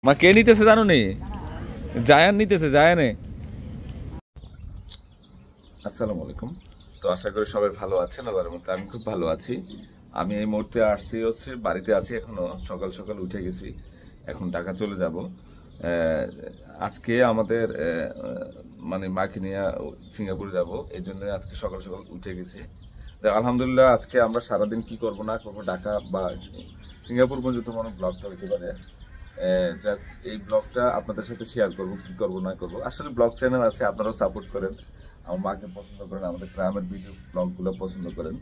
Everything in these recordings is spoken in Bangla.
মা কে নিতেছে জানো নি? জায়ান নিতেছে, জায়ানে। আসসালামু আলাইকুম। তো আশা করি সবাই ভালো আছেন। আল্লাহর মধ্যে আমি খুব ভালো আছি। আমি এই মুহূর্তে আসছি হচ্ছে বাড়িতে আছি, এখনো সকাল সকাল উঠে গেছি, এখন ঢাকা চলে যাব। আজকে আমাদের মানে মাকে নিয়ে সিঙ্গাপুর যাব, এই জন্য আজকে সকাল সকাল উঠে গেছি। আলহামদুলিল্লাহ আজকে আমরা সারাদিন কি করব না করবো ঢাকা বা সিঙ্গাপুর পর্যন্ত মনে ব্লগটা হতে পারে। যাক, এই ব্লগটা আপনাদের সাথে শেয়ার করবো, কি করবো না করবো। আসলে ব্লগ চ্যানেল আছে, আপনারাও সাপোর্ট করেন, আমার মাকে পছন্দ করেন, আমাদের গ্রামের ভিডিও ব্লগগুলো পছন্দ করেন,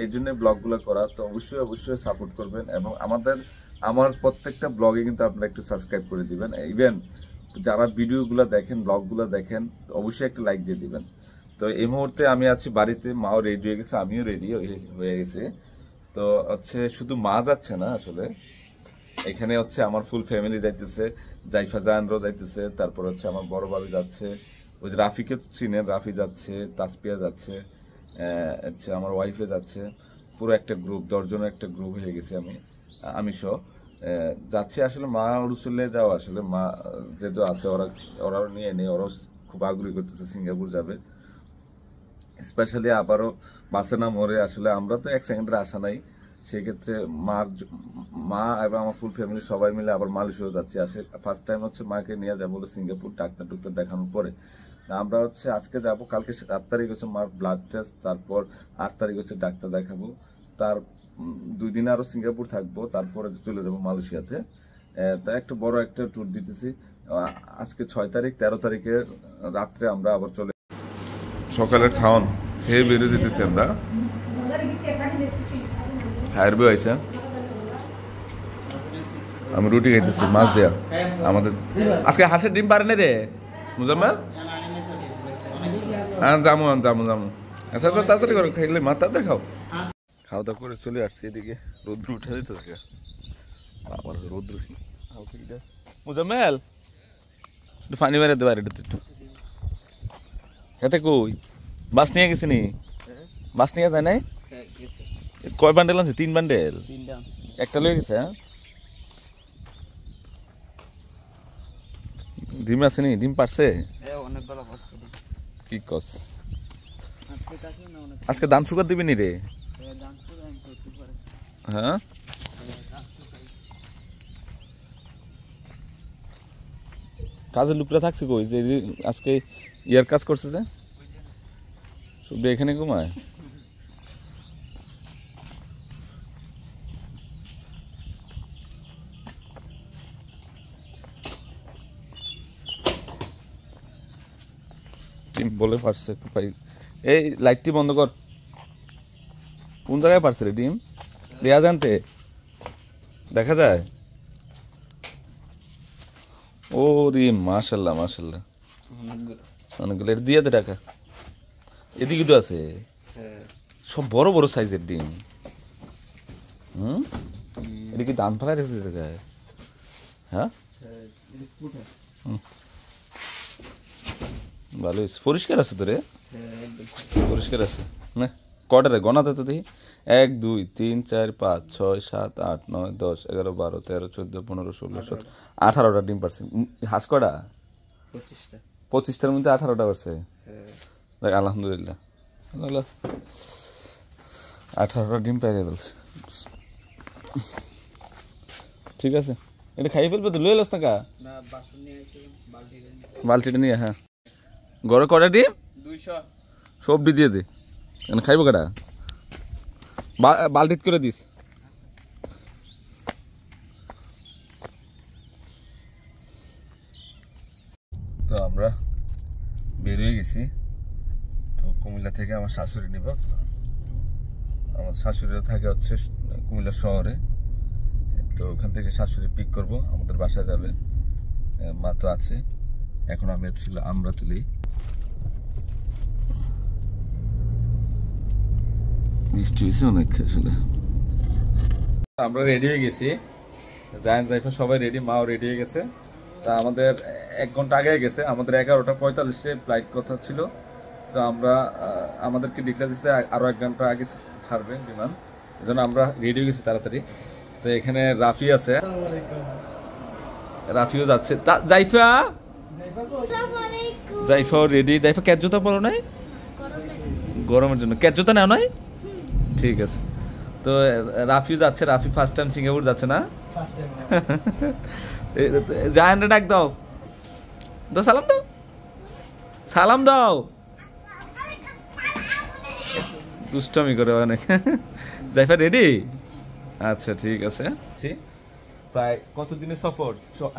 এই জন্য ব্লগগুলো করা। তো অবশ্যই অবশ্যই সাপোর্ট করবেন এবং আমার প্রত্যেকটা ব্লগে কিন্তু আপনারা একটু সাবস্ক্রাইব করে দিবেন। ইভেন যারা ভিডিওগুলো দেখেন, ব্লগগুলো দেখেন, অবশ্যই একটা লাইক দিয়ে দিবেন। তো এই মুহূর্তে আমি আছি বাড়িতে, মাও রেডি হয়ে গেছে, আমিও রেডি হয়ে গেছে। তো হচ্ছে শুধু মা যাচ্ছে না, আসলে এখানে হচ্ছে আমার ফুল ফ্যামিলি যাইতেছে, জাইফা জাহানরাও যাইতেছে, তারপর হচ্ছে আমার বড় ভাবি যাচ্ছে, ওই যে রাফিকে চিনেন, রাফি যাচ্ছে, তাসপিয়া যাচ্ছে, হচ্ছে আমার ওয়াইফে যাচ্ছে, পুরো একটা গ্রুপ, 10 জনের একটা গ্রুপ হয়ে গেছে। আমি সহ যাচ্ছি। আসলে মা রুসুলে যাও, আসলে মা যেহেতু আছে, ওরাও নিয়ে নেই, ওরাও খুব আগ্রহী করতেছে সিঙ্গাপুর যাবে। স্পেশালি আবারও বাসে না মরে, আসলে আমরা তো এক সেকেন্ডের আশা নাই, সেক্ষেত্রে মা এবং আমার ফুল ফ্যামিলি সবাই মিলে আবার মালয়েশিয়াও যাচ্ছি। ফার্স্ট টাইম হচ্ছে মাকে নিয়ে যাবো হলো সিঙ্গাপুর, ডাক্তার টুক্তার দেখানোর পরে। আমরা হচ্ছে আজকে যাব, কালকে 7 তারিখ হচ্ছে মার ব্লাড টেস্ট, তারপর 8 তারিখ হচ্ছে ডাক্তার দেখাবো, তার 2 দিন আরও সিঙ্গাপুর থাকবো, তারপরে চলে যাব মালয়েশিয়াতে। তাই একটা বড় একটা ট্যুর দিতেছি। আজকে 6 তারিখ, 13 তারিখের রাত্রে আমরা আবার চলে সকালের খাওয়ান খেয়ে বেরিয়ে যেতেছি আমরা। খায়ের বই আইসা আমি রুটি খাইতেছি মাছ দেয়া আমাদের। আজকে হাঁসের ডিম পারে না রে মুজাম্মেল? জামু জামু জামু। আচ্ছা তো তাড়াতাড়ি করো, খাইলে মা তাড়াতাড়ি খাও। খাওয়া দাওয়া করে চলে আসছি, এদিকে রৌদ্র উঠে যেতেছে। আবার রৌদ্র মুজাম্মেল একটু পানি বেড়াতে পারে একটু। এতে কই বাস নিয়ে গেছে নি? বাস নিয়ে যায় নাই? কয় বান্ডেল আছে? 3 বান্ডেল, একটা লয়ে গেছে। ডিম আছে নি? ডিম পারছে? কি কস? আজকে দান সুগার দিবি নি রে? হ্যাঁ, কাজের লোকরা থাকছে কই যে আজকে ইয়ার কাজ করছে? যে সব এখানে ঘুমায়। ডিম বলে পারছে ভাই। এই লাইটটি বন্ধ কর। কোন জায়গায় পারছে রে ডিম? দেয়া জানতে দেখা যায়। ও রে মাশাল্লাহ মাশাল্লাহ, অনেকগুলো দিয়ে দে টাকা। এদিকে তো আছে সব বড় বড় সাইজের ডিম। এটা কি দান ফেলা রেখেছে জায়গায়? হ্যাঁ, ভালো পরিষ্কার আছে তো রে, পরিষ্কার আছে না? কটা রে গণাতে তো দেখি? 1 2 3 4 5 6 7 8 9 10 11 12 13 14 15 16 17 18টা ডিম পারছে। হাঁস কটা? 25টার মধ্যে 18টা পারছে। দেখ আলহামদুলিল্লাহ, 18টা ডিম পেয়ে ফেলছে। ঠিক আছে, এটা খাইয়ে ফেলবে তো, লয়ে লস না কা বালতিটা নিয়ে। হ্যাঁ, ঘরে কটা ডিম? 200 সবজি দিয়ে দে, খাইব কটা? বালতিত করে দিস। তো আমরা বেরিয়ে গেছি। তো কুমিল্লা থেকে আমার শাশুড়ি নিব। আমার শাশুড়িরা থাকে হচ্ছে কুমিল্লা শহরে, তো ওখান থেকে শাশুড়ি পিক করব, আমাদের বাসায় যাবে। মা তো আছে। এখন আমি ছিল আমরাতুলি। বৃষ্টি হয়েছে অনেক আসলে। আমরা রেডি হয়ে গেছি, জায়ান জাইফা সবাই রেডি, মাও রেডি হয়ে গেছে। তা আমাদের 1 ঘন্টা আগে গেছে, আমাদের 11টা 45-এ ফ্লাইট কথা ছিল। তো আমরা আমাদেরকে ডিক্লেয়ার দিচ্ছে আরও 1 ঘন্টা আগে ছাড়বে বিমান, এই জন্য আমরা রেডি হয়ে গেছি তাড়াতাড়ি। তো এখানে রাফি আছে, রাফিও যাচ্ছে জাইফা জাইফাও রেডি। জাইফা ক্যাচ জুতা পরো নাই গরমের জন্য? ক্যাচ জুতা নেও নাই? ঠিক আছে। তো রাফিও যাচ্ছে। রাফি ফার্স্ট টাইম সিঙ্গাপুর যাচ্ছে না? জায়ানরে ডাক দাও, সালাম দাও, সালাম দাও। দুষ্টামি করে অনেক। জাইফা রেডি? আচ্ছা ঠিক আছে। প্রায় কতদিনের সফর?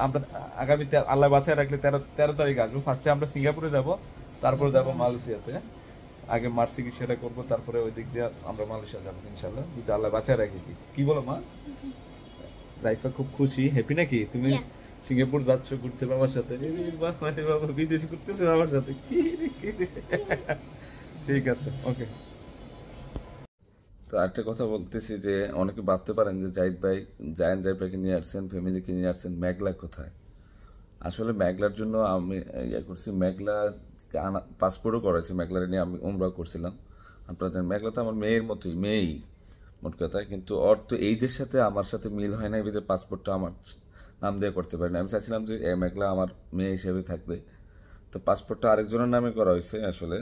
আমরা আগামী আল্লাহ বাছাই রাখলে 13 তারিখ আসবো। ফার্স্টে আমরা সিঙ্গাপুরে যাব, তারপরে যাব মালয়েশিয়াতে। আগে মার চিকিৎসাটা করবো, তারপরে ওই দিক দিয়ে আমরা মালয়েশিয়া যাবো ইনশাল্লাহ, যদি আল্লাহ বাছাই রাখি। কি বলো মা? জাইফা খুব খুশি, হ্যাপি নাকি? তুমি সিঙ্গাপুর যাচ্ছ ঘুরতে বাবার সাথে? বাবা বিদেশে ঘুরতেছে বাবার সাথে। ঠিক আছে, ওকে। তো আরেকটা কথা বলতেছি যে অনেকে ভাবতে পারেন যে জায়ান জাইফাকে নিয়ে আসছেন, ফ্যামিলিকে নিয়ে আসছেন, মেঘলা কোথায়? আসলে মেঘলার জন্য আমি ইয়ে করছি, মেঘলা পাসপোর্টও করাইছি, মেঘলার নিয়ে আমি উমরা করছিলাম। আপনারা জানেন মেঘলা তো আমার মেয়ের মতোই, মেয়েই মোট কথা। কিন্তু ওর তো এইজের সাথে আমার সাথে মিল হয় না, এবার পাসপোর্টটা আমার নাম দিয়ে করতে পারি না। আমি চাইছিলাম যে মেঘলা আমার মেয়ে হিসেবে থাকবে, তো পাসপোর্টটা আরেকজনের নামে করা হয়েছে আসলে।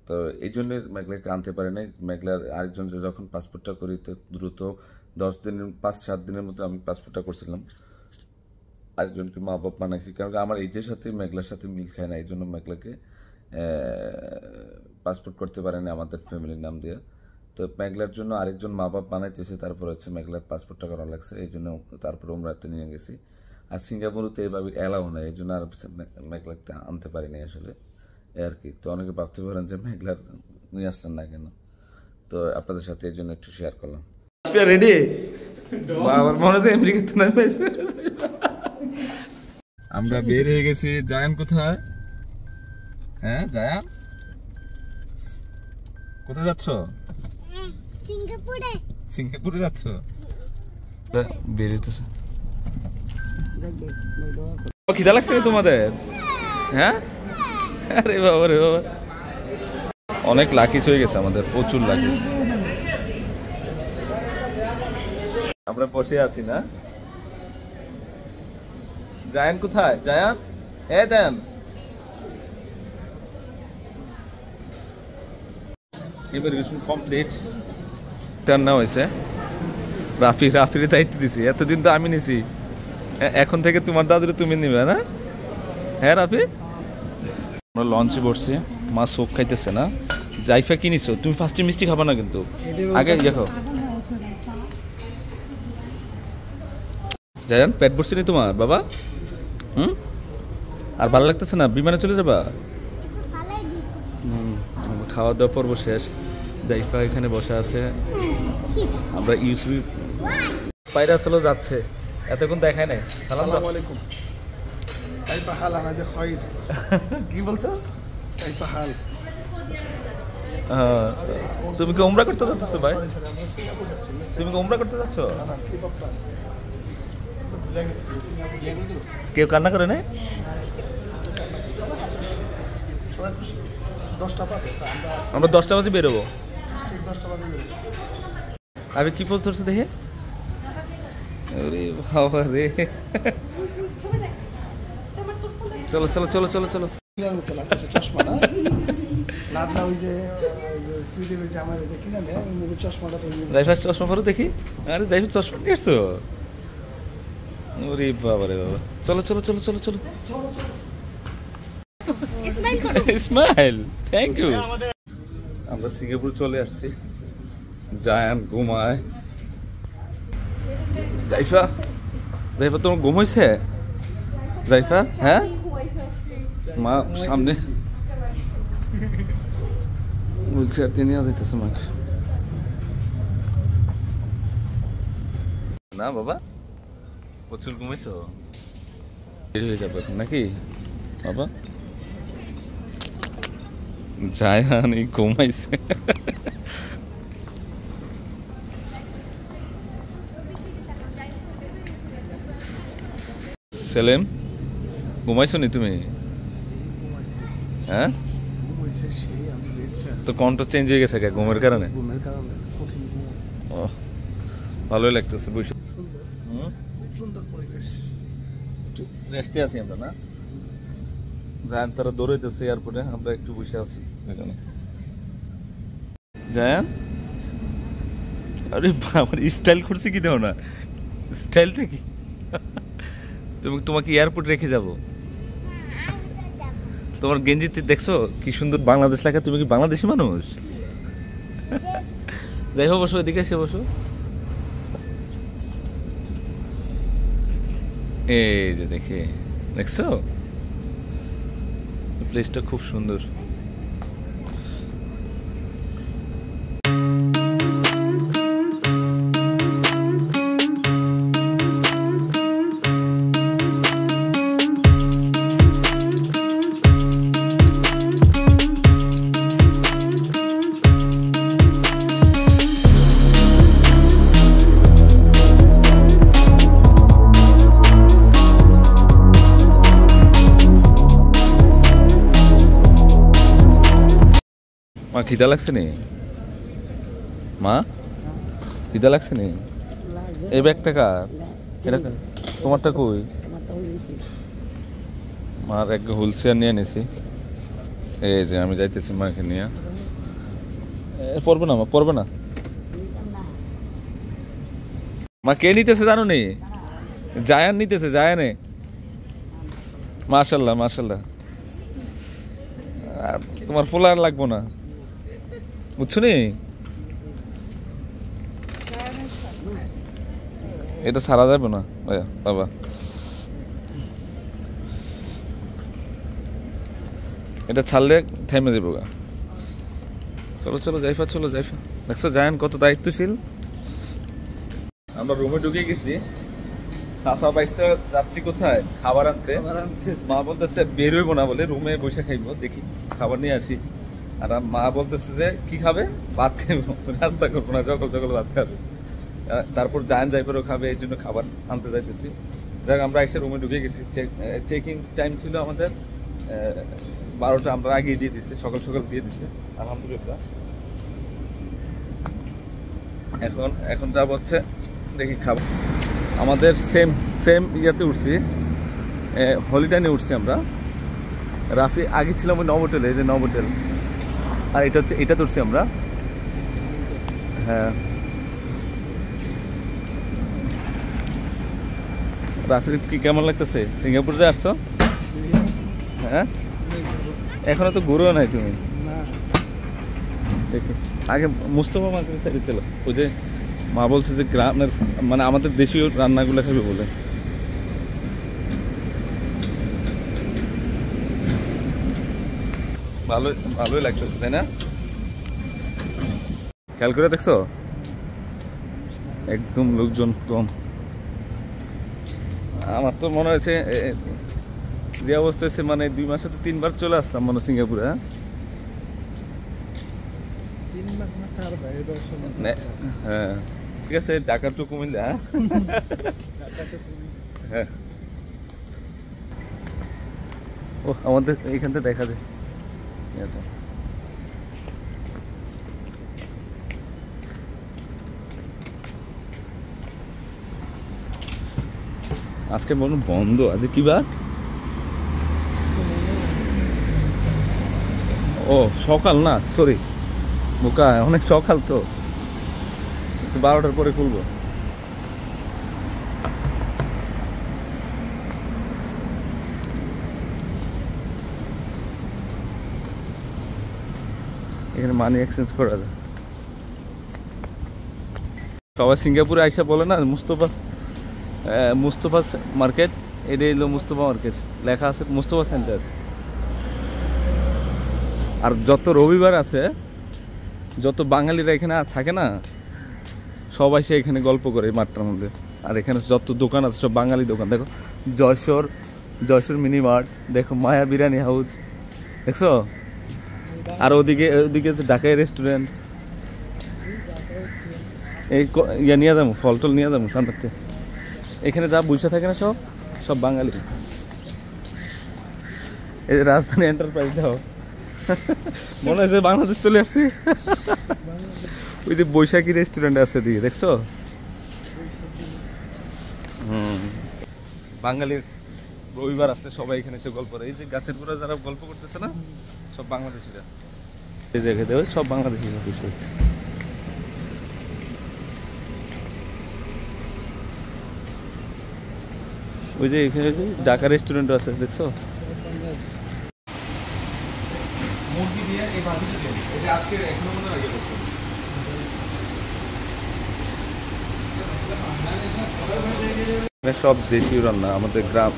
তো এই জন্য মেঘলাকে আনতে পারি নাই। মেঘলার আরেকজন যখন পাসপোর্টটা করি তো দ্রুত 5-7 দিনের মধ্যে আমি পাসপোর্টটা করছিলাম। আরেকজনকে মা বাপ বানাইছি, কারণ আমার এইজের সাথে মেঘলার সাথে মিল খায় না, এই জন্য মেঘলাকে পাসপোর্ট করতে পারেনি আমাদের ফ্যামিলির নাম দিয়ে। তো মেঘলার জন্য আরেকজন মা বাপ বানাইতেছে, তারপর হচ্ছে মেঘলার পাসপোর্টটা করা লাগছে, এই জন্য তারপরে উমরাতে নিয়ে গেছি। আর সিঙ্গাপুরতে এইভাবে এলাও না, এই জন্য আর মেঘলাকে আনতে পারিনি আসলে আর কি। তো অনেকে ভাবতে পারেন যে মেঘলার নিয়ে আসলেন না কেন, তো আপনাদের সাথে এই জন্য একটু শেয়ার করলাম। রেডি? আমার মনে হচ্ছে আমেরিকাতে না পাইছে। আমরা বের হয়ে গেছি। জায়ান কোথায়? হ্যাঁ জায়ান কোথায় যাচ্ছ? সিঙ্গাপুরে। সিঙ্গাপুরে যাচ্ছ? বের হইতেছে। খিদা লাগছে তোমাদের? হ্যাঁ, আরে বাবা রে বাবা, অনেক লাকিস হয়ে গেছে আমাদের, প্রচুর লাকিস। আমরা বসে আছি না? জায়ান কোথায়? Zayan, Zayan immigration complete, turn নেওয়া হয়েছে। রাফির দায়িত্ব দিছি, এতদিন তো আমি নিছি, এখন থেকে তোমার দাদুরে তুমি নিবে না? হ্যাঁ রাফি, আমরা লঞ্চে বসছি। মা সোপ খাইতেছে না। জাইফা কি নিছো তুমি? ফার্স্টে মিষ্টি খাবা না কিন্তু, আগে দেখো। জায়ান পেট ভরছে নি তোমার বাবা? আর ভালো লাগতেছে না? বিমানে চলে যাবা? খাওয়া দাওয়া পর্ব শেষ। জাইফা এখানে বসে আছে, আমরা ইউসুফ পায়রা চলে যাচ্ছে, এতক্ষণ দেখায় নাই। আসসালামু আলাইকুম। কাইফা হাল? আনা বিখাইর। কি বলছো? কাইফা হাল? তুমি কি উমরা করতে যাচ্ছ ভাই? তুমি কি উমরা করতে যাচ্ছ? কেউ কান্না করে নাই? আমরা 10টা বাজে বেরোবো। আমি কি পোজ ধরছে দেখে? আরে বাবা রে, চলো চলো চলো চলো চলো। চশমা পরো দেখি। আরে যাই চশমা নিয়ে আসছো? ওরে বাবা রে বাবা, চলো চলো চলো চলো চলো। Smile, thank you. আমরা সিঙ্গাপুর চলে আসছি। জায়ান ঘুমায়। জাইফা, জাইফা তোমার ঘুম হয়েছে? জাইফা হ্যাঁ, মা সামনে বলছে আর তিনি যাইতেছে মাকে। না বাবা, প্রচুর ঘুমাইছো? দেরি হয়ে যাবে এখন নাকি বাবা? জায়ান এই ঘুমাইছে। সেলেম ঘুমাইছো নি তুমি? হ্যাঁ, তো কণ্ঠ চেঞ্জ হয়ে গেছে ঘুমের কারণে? ভালোই লাগতেছে বসে। একটু রেস্টে আছি আমরা না, জায়ান তারা দৌড়াইতেছে এয়ারপোর্টে, আমরা একটু বসে আছি এখানে। জায়ান, আরে আমার স্টাইল করছে কি দেও না, স্টাইলটা কি? তোমাকে এয়ারপোর্ট রেখে যাব? তোমার গেঞ্জিতে দেখছো কি সুন্দর বাংলাদেশ লেখা, তুমি কি বাংলাদেশি মানুষ? যাই হোক, বসো, এদিকে এসে বসো। এই যে দেখছো প্লেসটা খুব সুন্দর। মা খিদা লাগছে নি? মা খিদা লাগছে নি? এই ব্যাগটা কার? এটা তোমারটা কই? মার এক হুলসেয়ার নিয়ে নিছি। এই যে আমি যাইতেছি মাকে নিয়ে। পড়বে না মা, পড়বে না। মা কে নিতেছে জানো নি? জায়ান নিতেছে, জায়ানে। মাশাল্লাহ মাশাল্লাহ। তোমার পোলার লাগবো না, বুঝছো নি? এটা ছাড়া যাবে না ভাইয়া, বাবা এটা ছাড়লে থেমে যাবো গা। চলো চলো জাইফা, চলো জাইফা। দেখছো জায়ান কত দায়িত্বশীল। আমরা রুমে ঢুকে গেছি, চাচা বাইসতে যাচ্ছি কোথায় খাবার আনতে। মা বলতেছে বের হইবো না বলে, রুমে বসে খাইবো, দেখি খাবার নিয়ে আসি। আর মা বলতেছে যে কি খাবে, ভাত খাইবো, নাস্তা করবো না, জগল জগল ভাত খাবে। তারপর জায়ান জাইফারও খাবে, এই জন্য খাবার আনতে যাইতেছি। দেখ আমরা এসে রুমে ঢুকে গেছি। চেকিং টাইম ছিল আমাদের 12টা, আমরা আগেই দিয়ে দিচ্ছি, সকাল সকাল দিয়ে দিচ্ছে আলহামদুলিল্লাহ। এখন যাবো হচ্ছে দেখি খাবো। আমাদের সেম ইয়াতে উঠছি, হলিডে উঠছি আমরা। রাফি আগে ছিলাম ওই নভোটেলে, এই যে নভোটেল, আর এটা হচ্ছে এটাতে উঠছি আমরা। হ্যাঁ, রাফির কি কেমন লাগতেছে? সিঙ্গাপুর যে আসছো? হ্যাঁ, এখনো তো ঘুরেও নাই তুমি। দেখি আগে মুস্তফা মার্কেটের সাইডে ছিল, ওই যে মা বলছে যে গ্রামের মানে আমাদের দেশীয় রান্নাগুলো খাবে বলে। ভালোই লাগতেছে তাই না? খেয়াল করে দেখছো একদম লোকজন কম। আমার তো মনে হয়েছে যে অবস্থা হয়েছে, মানে 2 মাসে তো 3বার চলে আসলাম মনে সিঙ্গাপুরে। হ্যাঁ ঠিক আছে, ঢাকার টু কুমিল্লা। হ্যাঁ, ও আমাদের এইখান থেকে দেখা যায়। আজকে মনে বন্ধ আছে, কি বার? ও সকাল না, সরি বোকা, অনেক সকাল তো, 12টার পরে খুলবো। এখানে মানি এক্সচেঞ্জ করা যায়। সবাই সিঙ্গাপুরে আইসা বলে না মুস্তফা মার্কেট, এটা এলো মুস্তফা মার্কেট, লেখা আছে মুস্তফা সেন্টার। আর যত রবিবার আছে, যত বাঙালিরা এখানে থাকে না, সবাই সে এখানে গল্প করে এই মাঠটার মধ্যে। আর এখানে যত দোকান আছে সব বাঙালি দোকান। দেখো যশোর মিনি মার্ট, দেখো মায়া বিরিয়ানি হাউস, দেখছো? আর ওদিকে হচ্ছে ঢাকায় রেস্টুরেন্ট। এই ইয়া নিয়ে যাবো, ফল টল নিয়ে যাবো সামনে। এখানে যা বসে থাকে না সব বাঙালি। এই যে রাজধানী এন্টারপ্রাইজ দাও, মনে হয়েছে বাংলাদেশ চলে আসছি। ওই যে বৈশাখী রেস্টুরেন্ট আছে দিকে, দেখছো? বাঙালির রবিবার আসতে সবাই এখানে এসে গল্প করে। এই যে গাছের গোড়া যারা গল্প করতেছে না, সব বাংলাদেশিরা। এই দেখে দেবে সব বাংলাদেশিরা বসে আছে। ওই যে এখানে যে ঢাকা রেস্টুরেন্ট আছে দেখছো? মুরগি দিয়ে এই ভাজিটা দিয়ে এই যে আজকে এখনো মনে লাগে করছে। সব দেশীয় রান্না, আমাদের গ্রাম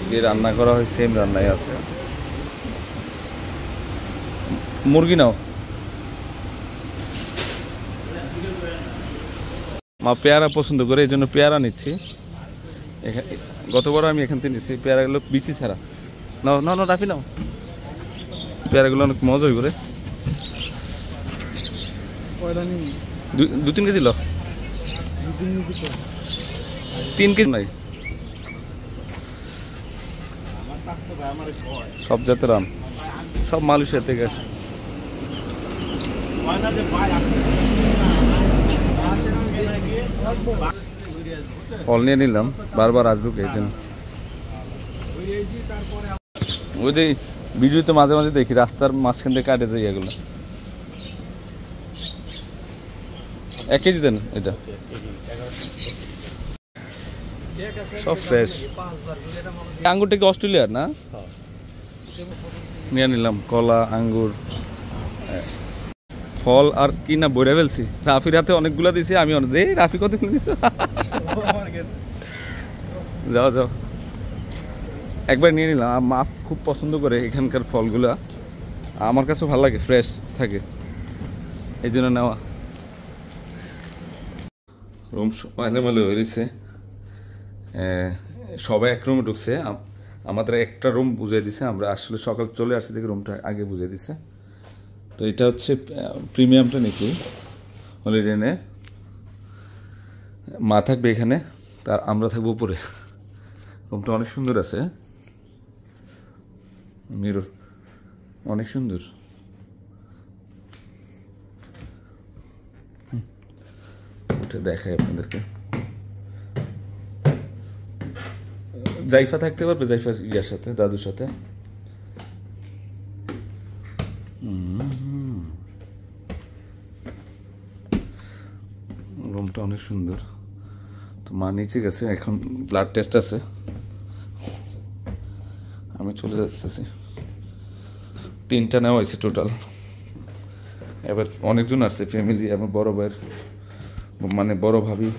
যে রান্না করা হয় সেম রান্নাই আছে। মুরগি নাও মা, পেয়ারা পছন্দ করে এই জন্য পেয়ারা নিচ্ছি। গতবার আমি এখান থেকে নিচ্ছি পেয়ারাগুলো বিচি ছাড়া। নাও নাও নাও রাফি নাও, পেয়ারাগুলো অনেক মজাই করে। 2-3 কেজি লো, 3 কেজি নাই, সব জাতের আম, সব মালয়েশিয়া থেকে আসে। ফল নিয়ে নিলাম, বারবার আসবো এই জন্য। ওই যে ভিডিও তো মাঝে মাঝে দেখি রাস্তার মাঝখান থেকে কাটে যায় এগুলো। 1 কেজি দেন এটা, সব ফ্রেশ। আঙ্গুরটা কি অস্ট্রেলিয়ার না? নিয়ে নিলাম কলা, আঙ্গুর, ফল আর কি না বইরা ফেলছি। রাফির হাতে অনেকগুলো দিছি আমি, রাফি কতগুলো দিছো? যাও যাও, একবার নিয়ে নিলাম। মা খুব পছন্দ করে এখানকার ফলগুলা, আমার কাছেও ভালো লাগে, ফ্রেশ থাকে এই জন্য নেওয়া। রুম মাঝে হয়ে গেছে, সবাই এক রুমে ঢুকছে, আমাদের একটা রুম বুঝিয়ে দিছে। আমরা আসলে সকাল চলে আসছি দেখে রুমটা আগে বুঝিয়ে দিছে। তো এটা হচ্ছে প্রিমিয়ামটা নিচ্ছি হলিডে ইনে। মা থাকবে এখানে, তার আমরা থাকবো উপরে। রুমটা অনেক সুন্দর আছে, মিরর অনেক সুন্দর। ওটা দেখাই আপনাদেরকে। জাইফা থাকতে পারবে, জাইফার ইয়ার সাথে, দাদুর সাথে। রুমটা অনেক সুন্দর। তো মা নিচে গেছে, এখন ব্লাড টেস্ট আছে, আমি চলে যাচ্ছি। 3টা নেওয়া হয়েছে টোটাল। এবার অনেকজন আসছে ফ্যামিলি, আমার বড় ভাইয়ের মানে বড় ভাবি,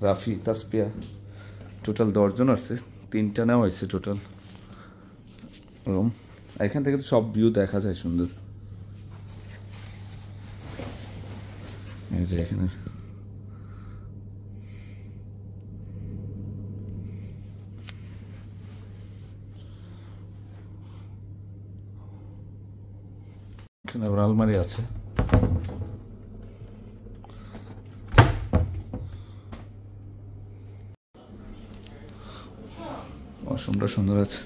রাফি, তাসপিয়া, টোটাল 10 জন আসছে। 3টা নেওয়া হয়েছে টোটাল রুম। এখান থেকে তো সব ভিউ দেখা যায় সুন্দর। এই যে এখানে আবার আলমারি আছে। ওয়াশরুমটা সুন্দর আছে।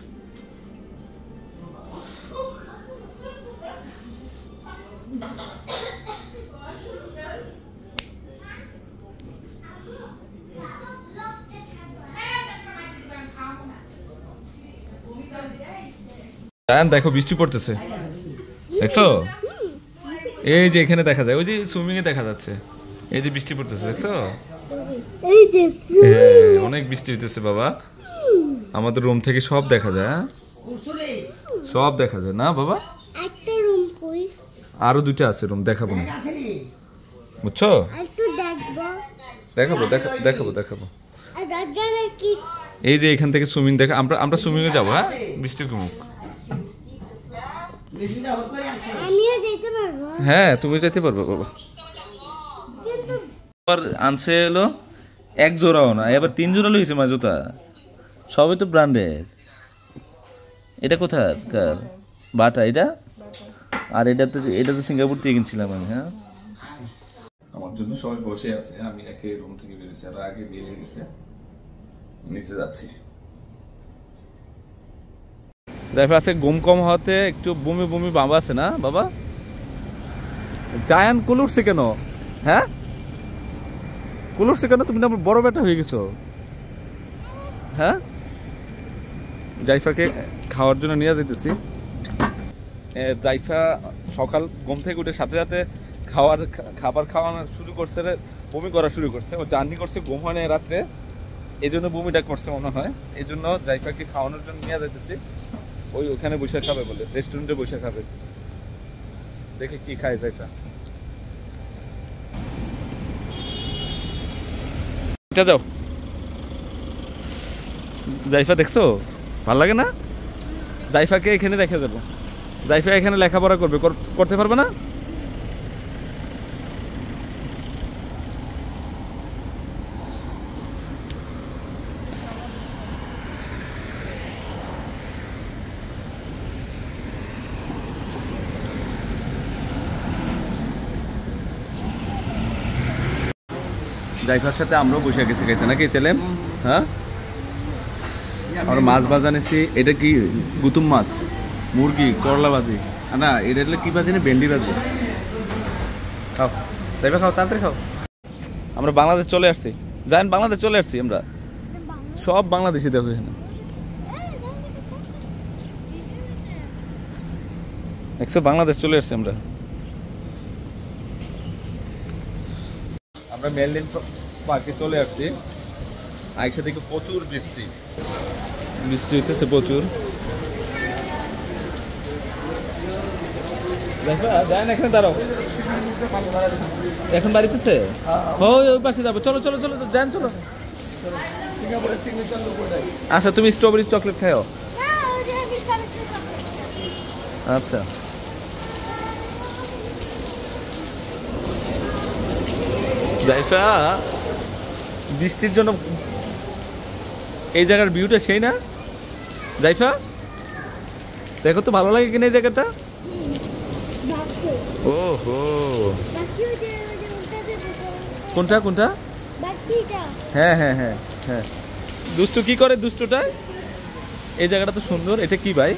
দেখো বৃষ্টি পড়তেছে, দেখছো? এই যে এখানে দেখা যায়, ওই যে সুইমিং এ দেখা যাচ্ছে, এই যে বৃষ্টি পড়তেছে, দেখছো? অনেক বৃষ্টি হইতেছে বাবা। আমাদের রুম থেকে সব দেখা যায়, সব দেখা যায় না বাবা? আরো 2টা আছে রুম, দেখাবো না, বুঝছো? দেখাবো দেখাবো দেখাবো। এই যে এখান থেকে সুইমিং দেখা, আমরা সুইমিং এ যাবো। হ্যাঁ, বৃষ্টি কমুক। হ্যাঁ, তুমি যেতে পারবে বাবা। আনছে এলো 1 জোড়াও না, এবার 3 জোড়া লইছে মা জুতা, সবই তো ব্র্যান্ডেড। এটা কোথায় বাটা? এটা আর এটা তো সিঙ্গাপুর থেকে কিনছিলাম আমি। হ্যাঁ, আমার জন্য সবাই বসে আছে, আমি একে রুম থেকে বেরিয়েছি, আর আগে বেরিয়ে গেছে, নিচে যাচ্ছি। দেখো আছে ঘুম কম হওয়াতে একটু বমি বমি বাবা আছে না বাবা? জায়ান কুল উঠছে কেন? হ্যাঁ, কুল উঠছে কেন? তুমি না বড় বেটা হয়ে গেছো। হ্যাঁ, জাইফাকে খাওয়ার জন্য নিয়ে যেতেছি। জাইফা সকাল ঘুম থেকে উঠে সাথে সাথে খাবার খাওয়ানো শুরু করছে, বমি করা শুরু করছে। ও জার্নি করছে, ঘুম হয় না রাত্রে, এই জন্য বমিটা করছে মনে হয়। এই জন্য জাইফাকে খাওয়ানোর জন্য নিয়ে যেতেছি। ওখানে বসে খাবে বলে, রেস্টুরেন্টে বসে খাবে। দেখে কি খায় জাইফা। এটা যাও জাইফা, দেখছো ভাল লাগে না? জাইফাকে এখানে রেখে দেবো। জাইফা এখানে লেখাপড়া করবে, করতে পারবে না? জাইফার সাথে আমরাও বসে গেছি খাইতে, নাকি ছেলেম? হ্যাঁ, আমরা মাছ ভাজা নিছি। এটা কি গুতুম মাছ, মুরগি, করলা ভাজি না, এটা কি ভাজি না, ভেন্ডি ভাজি। খাও জাইফা, খাও তাড়াতাড়ি খাও। আমরা বাংলাদেশ চলে আসছি, জানেন বাংলাদেশ চলে আসছি আমরা, সব বাংলাদেশি দেখো এখানে। দেখছো বাংলাদেশ চলে আসছি আমরা। আমরা মেলডিন পার্কে চলে আসছি। আইসা থেকে প্রচুর বৃষ্টি হইতেছে, প্রচুর। এখানে দাঁড়াও, এখন বাড়িতেছে। ওই পাশে যাবো, চলো চলো চলো যান, চলো। আচ্ছা, তুমি স্ট্রবেরি চকলেট খাও। আচ্ছা, জাইফা বৃষ্টির জন্য এই জায়গার ভিউটা সেই না? জাইফা দেখো তো ভালো লাগে কিনা এই জায়গাটা? ওহো, কোনটা কোনটা? হ্যাঁ হ্যাঁ হ্যাঁ হ্যাঁ। দুষ্টু কি করে দুষ্টুটা? এই জায়গাটা তো সুন্দর। এটা কি ভাই?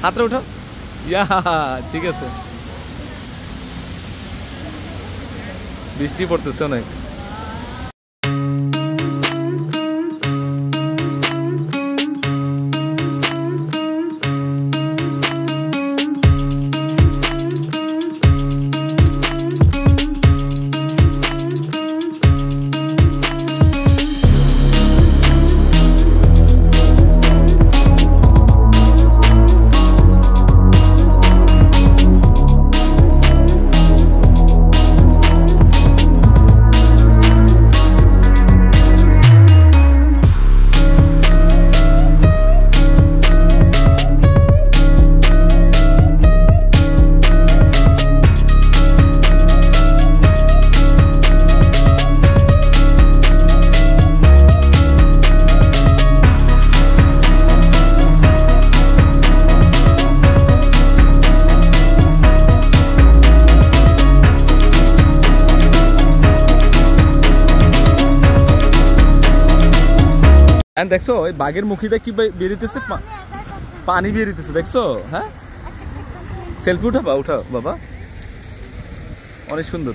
হাতটা উঠাও। ইয়া, ঠিক আছে। বৃষ্টি পড়তেছে অনেক। দেখছো ওই বাঘের মুখিটা কি বেরিতেছে, পানি বেরিতেছে, দেখছো? হ্যাঁ, সেলফি উঠাবা, উঠাও বাবা, অনেক সুন্দর।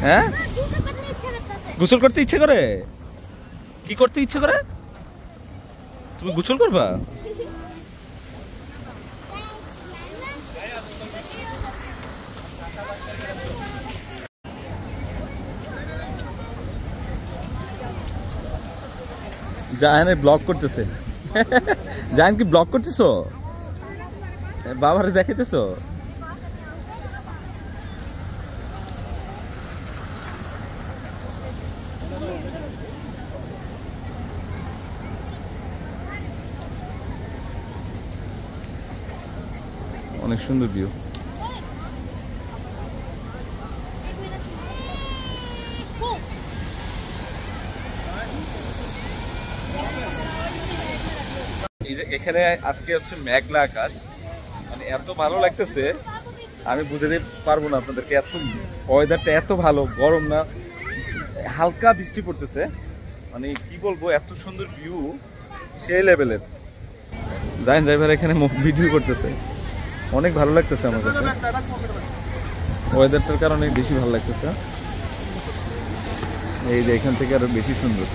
হ্যাঁ, গোসল করতে ইচ্ছে করে? কি করতে ইচ্ছে করে? তুমি গোসল করবা? জাহানের ব্লগ করতেছে। জাহান কি ব্লগ করতেছো? বাবারে দেখাইতেছো? অনেক সুন্দর ভিউ। এখানে আজকে হচ্ছে মেঘলা আকাশ, মানে এত ভালো লাগতেছে আমি বুঝাতে পারবো না আপনাদেরকে। এত ওয়েদারটা এত ভালো, গরম না, হালকা বৃষ্টি পড়তেছে, মানে কি বলবো, এত সুন্দর ভিউ সেই লেভেলের। জায়েন ড্রাইভার এখানে ভিডিও করতেছে, অনেক ভালো লাগতেছে আমার কাছে, ওয়েদারটার কারণে বেশি ভালো লাগতেছে। এই যে এখান থেকে আরো বেশি সুন্দর।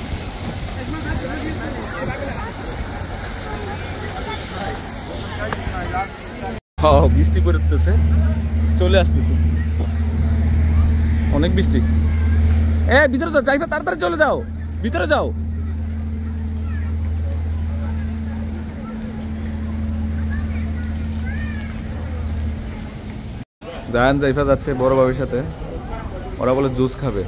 হ্যাঁ বৃষ্টি পড়তেছে, চলে আসতেছে, অনেক বৃষ্টি। ভিতরে যাও জাইফা, তাড়াতাড়ি চলে যাও, ভিতরে যাও। জায়ান জাইফা যাচ্ছে বড় বাবির সাথে, ওরা বলে জুস খাবে।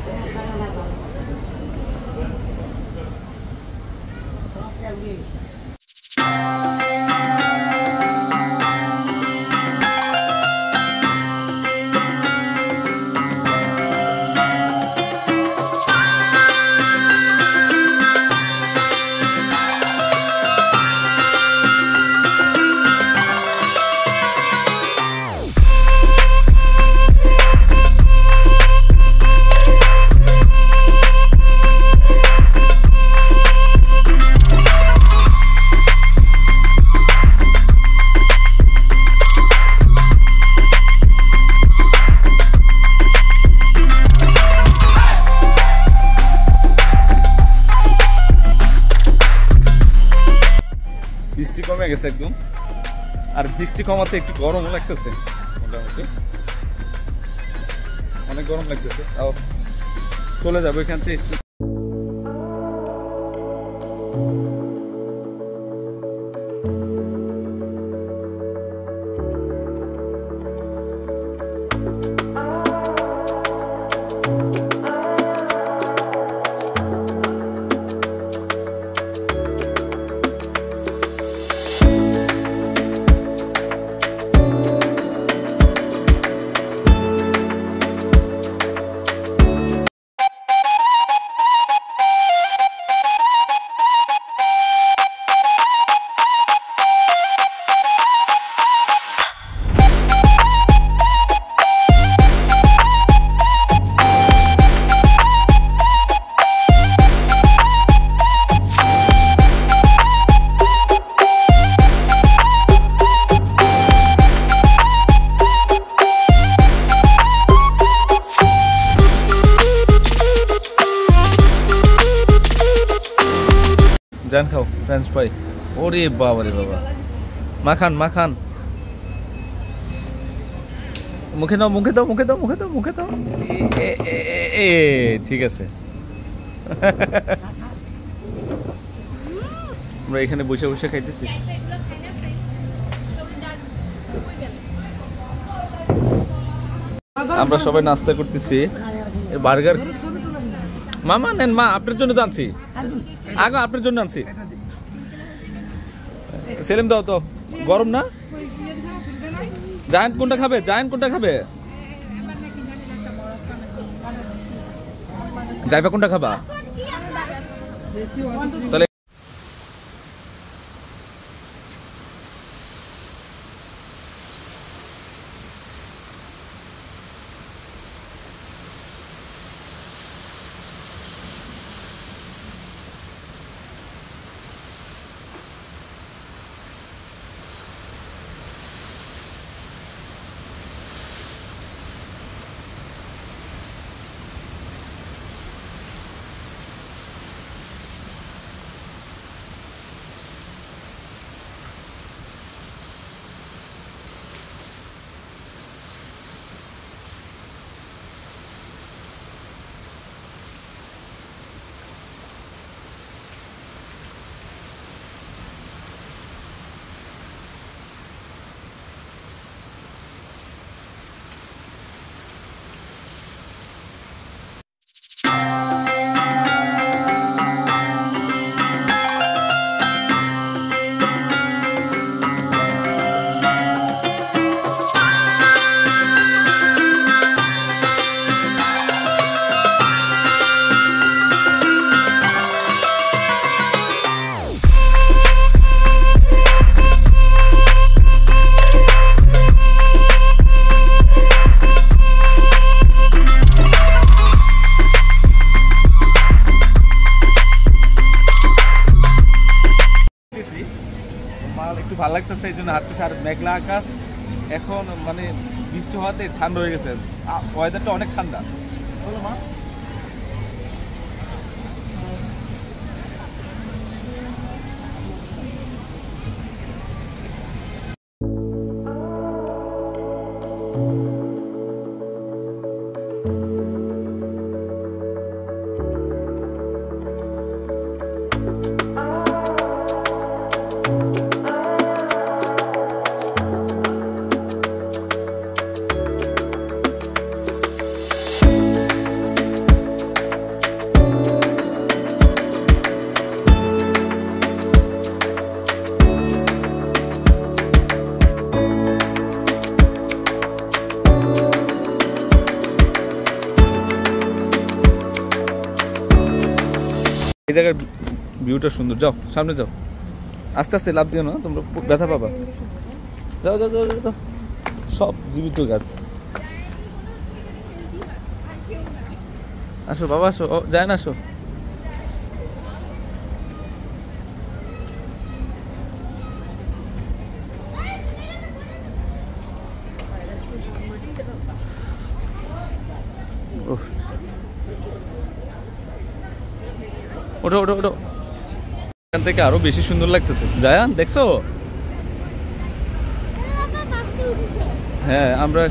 বৃষ্টি কমে গেছে একদম, আর বৃষ্টি কমাতে একটু গরমও লাগতেছে, মোটামুটি অনেক গরম লাগতেছে। তাও চলে যাবো এখান থেকে। জান খাও ফ্রেঞ্চ ফ্রাই। ওরে বাবা রে বাবা, মাখান মাখান, মুখে দাও মুখে দাও মুখে দাও মুখে দাও মুখে দাও। ঠিক আছে। আমরা এখানে বসে বসে খাইতেছি। আমরা সবাই নাস্তা করতেছি, বার্গার। মামা নেন, মা আপনার জন্য তো আনছি, আগে আপনার জন্য আনছি। সেলিম দাও তো, গরম না? জায়ান্ট কোনটা খাবে? জায়ান্ট কোনটা খাবে? জাইফা কোনটা খাবা? তাহলে লাগতেছে, এই জন্য হাঁটতেছে। আর মেঘলা আকাশ, এখন মানে বৃষ্টি হওয়াতে ঠান্ডা হয়ে গেছে, ওয়েদারটা অনেক ঠান্ডা। বলো মা। এই জায়গার ভিউটা সুন্দর। যাও সামনে যাও, আস্তে আস্তে লাভ দিও না, তোমরা ব্যথা পাবা। যাও যাও যাও যাও, সব জীবিত গাছ। আসো বাবা আসো, যায় না আসো। ওঠো ওঠো ওঠো, এখান থেকে আরো বেশি সুন্দর লাগতেছে। জায়ান দেখছো? হ্যাঁ আমরা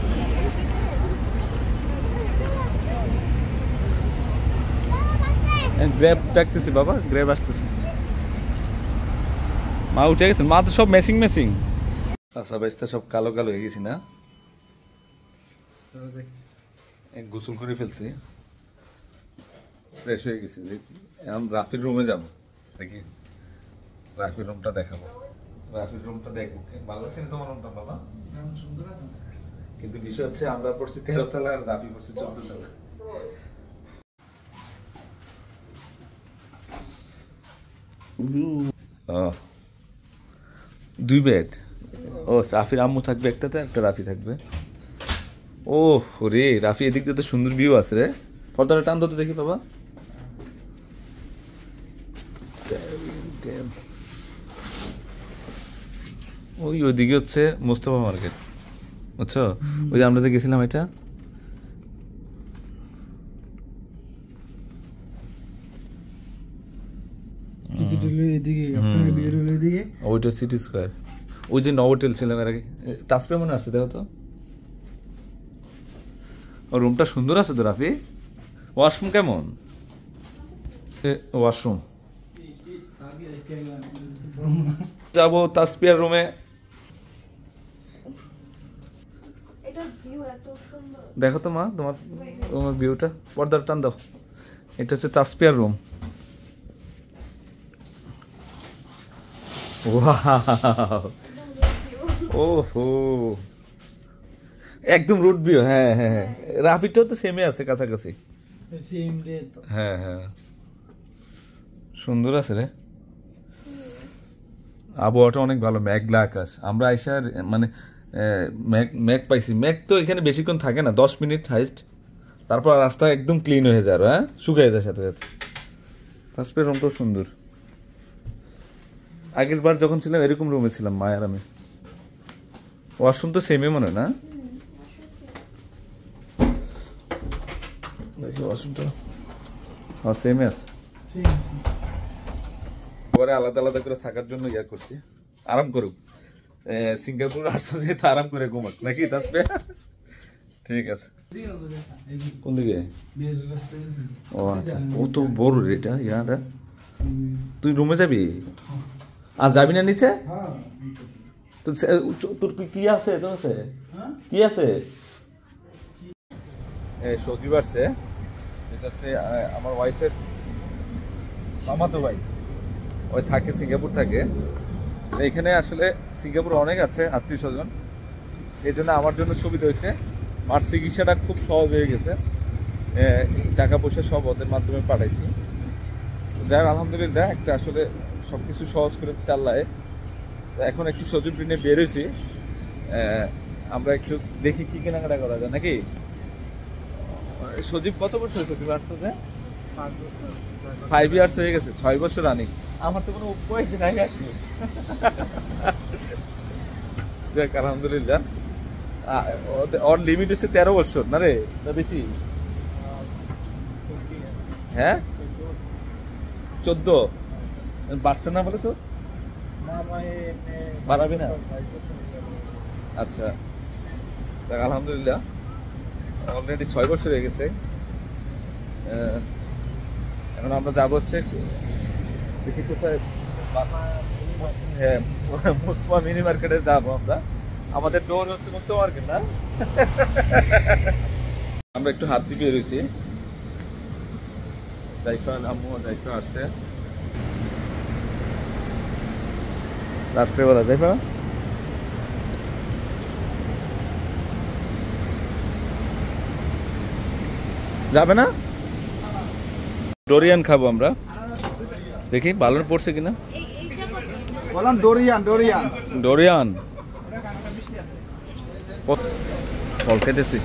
গ্র্যাব ডাকতেছি বাবা, গ্র্যাব আসতেছে। মা উঠে গেছে, মা তো সব মেসিং মেসিং, আচ্ছা বেশটা সব কালো কালো হয়ে গেছি না? গোসল করে ফেলছি, ফ্রেশ হয়ে গেছি। এখন রাফির রুমে যাব, দেখি রাফির রুমটা দেখাবো। রাফির রুমটা দেখবো। ভালো লাগছে না তোমার রুমটা বাবা? সুন্দর আছে, কিন্তু বিষয় হচ্ছে আমরা পড়ছি 13 তলা আর রাফি পড়ছি 14 তলা। দুই বেড। ও রাফির আম্মু থাকবে একটাতে, একটা রাফি থাকবে। ও রে, রাফি এদিক দিয়ে তো সুন্দর ভিউ আছে রে। পর্দাটা টান তো দেখি বাবা। ওইদিকে হচ্ছে মোস্তফা মার্কেট, বুঝছো? ওই যে আমরা যে গেছিলাম, এটা ওইটা সিটি স্কোয়ার। ওই যে নভোটেল ছিলাম এর আগে, তাজপে মনে আসছে, দেখো তো। ও রুমটা সুন্দর আছে তো রাফি। ওয়াশরুম কেমন? ওয়াশরুম যাবো তাসপিয়ার রুমে। দেখো তো মা তোমার তোমার ভিউটা, পর্দার টান দাও। এটা হচ্ছে তাসপিয়ার রুম। ওহো, একদম রুট ভিউ। হ্যাঁ হ্যাঁ হ্যাঁ, রাফিটাও তো সেমই আছে, কাছাকাছি। হ্যাঁ হ্যাঁ, সুন্দর আছে রে। আবহাওয়াটা অনেক ভালো, মেঘলা আকাশ। আমরা আইসার মানে মেঘ পাইছি। মেঘ তো এখানে বেশিক্ষণ থাকে না, 10 মিনিট হাইস্ট, তারপর রাস্তা একদম ক্লিন হয়ে যায়। হ্যাঁ, শুকিয়ে যায় সাথে সাথে। তাসপিয়ার রুমটাও সুন্দর। আগের বার যখন ছিলাম এরকম রুমে ছিলাম মায়ের আমি। ওয়াশরুম তো সেমই মনে হয় না? দেখি ওয়াশরুমটা, হ্যাঁ সেমই আছে। পরে আলাদা আলাদা করে থাকার জন্য ইয়া করছি, আরাম করুক। সিঙ্গাপুর আসছো যেহেতু আরাম করে ঘুমাক নাকি তাসপিয়া? ঠিক আছে। কোন দিকে? ও আচ্ছা, ও তো বড় রে এটা। ইয়ারা তুই রুমে যাবি? আর যাবি না নিচে? তোর কি আছে? তোর আছে কি আছে? সজীব আসছে, এটা হচ্ছে আমার ওয়াইফের মামাতো ভাই। ওই থাকে সিঙ্গাপুর থাকে। এখানে আসলে সিঙ্গাপুর অনেক আছে আত্মীয় স্বজন, এই জন্য আমার জন্য সুবিধা হয়েছে। মার চিকিৎসাটা খুব সহজ হয়ে গেছে, টাকা পয়সা সব ওদের মাধ্যমে পাঠাইছি। যাই হোক আলহামদুলিল্লাহ, একটা আসলে সব কিছু সহজ করে দিচ্ছে আল্লাহ। এখন একটু সজীব নিয়ে বেরোইছি, আমরা একটু দেখি কি কেনাকাটা করা যায় নাকি। সজীব কত বছর হয়েছে তুমি আসছো? 5 ইয়ার্স হয়ে গেছে, 6 বছর রানিং। আমার তো কোনো উপায় নাই। যাক আলহামদুলিল্লাহ। ওর লিমিট হচ্ছে 13 বছর না রে, না বেশি? হ্যাঁ 14 বাড়ছে না বলে তো বাড়াবি না? আচ্ছা দেখ আলহামদুলিল্লাহ অলরেডি 6 বছর হয়ে গেছে। এখন আমরা যাবো হচ্ছে দেখি কোথায়, হ্যাঁ মুস্তফা মিনি মার্কেটে যাবো আমরা। আমাদের ডোর হচ্ছে মুস্তফা মার্কেট না? আমরা একটু হাত দিয়ে বেরোইছি, জাইফা আম্মু জাইফা আসছে রাত্রেবেলা। জাইফা যাবে না? ডোরিয়ান খাবো আমরা, দেখি ভালো পড়ছে কিনা। বললাম ডোরিয়ান ডোরিয়ান ডোরিয়ান ফল খেতেছি,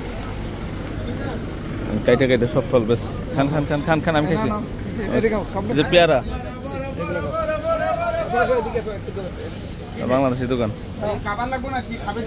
কাইটে কাইটে সব ফল বেশ। খান খান খান খান খান, আমি খেয়েছি। যে পেয়ারা বাংলাদেশি দোকান। খাবার লাগবে না কি খাবে